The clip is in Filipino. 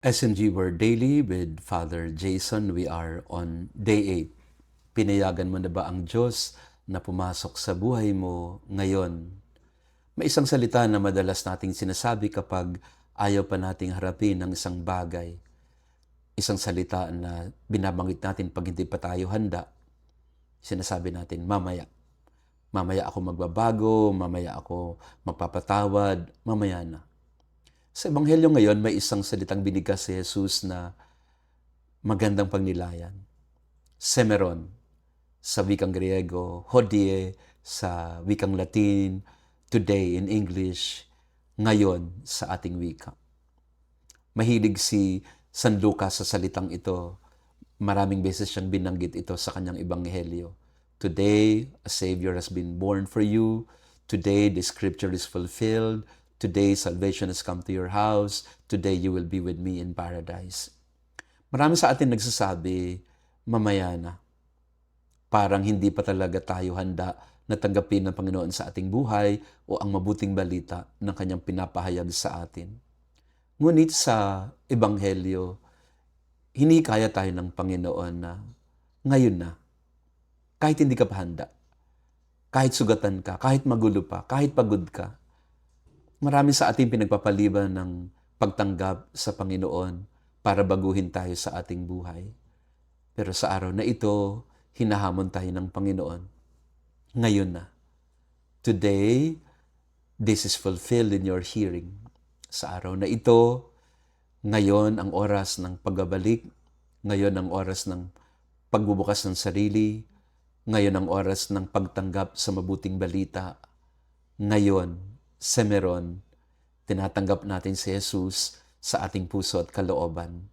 SMG Word Daily with Father Jason. We are on day 8. Pinayagan mo na ba ang Diyos na pumasok sa buhay mo ngayon? May isang salita na madalas nating sinasabi kapag ayaw pa nating harapin ang isang bagay. Isang salita na binabanggit natin pag hindi pa tayo handa. Sinasabi natin, mamaya. Mamaya ako magbabago, mamaya ako magpapatawad, mamaya na. Sa Ebanghelyo ngayon, may isang salitang binigkas si Jesus na magandang pagnilayan. Semeron sa wikang Griego, hodie sa wikang Latin, today in English, ngayon sa ating wika. Mahilig si San Lucas sa salitang ito. Maraming beses siyang binanggit ito sa kanyang Ebanghelyo. Today, a Savior has been born for you. Today, the scripture is fulfilled. Today, salvation has come to your house. Today, you will be with me in paradise. Marami sa atin nagsasabi, mamaya na. Parang hindi pa talaga tayo handa na tanggapin ng Panginoon sa ating buhay o ang mabuting balita ng kanyang pinapahayag sa atin. Ngunit sa Ebanghelyo, hinikaya tayo ng Panginoon na ngayon na, kahit hindi ka pa handa, kahit sugatan ka, kahit magulo pa, kahit pagod ka, marami sa ating pinagpapaliban ng pagtanggap sa Panginoon para baguhin tayo sa ating buhay. Pero sa araw na ito, hinahamon tayo ng Panginoon. Ngayon na. Today, this is fulfilled in your hearing. Sa araw na ito, ngayon ang oras ng pagbabalik, ngayon ang oras ng pagbubukas ng sarili, ngayon ang oras ng pagtanggap sa mabuting balita. Ngayon, Semeron, tinatanggap natin si Jesus sa ating puso at kalooban.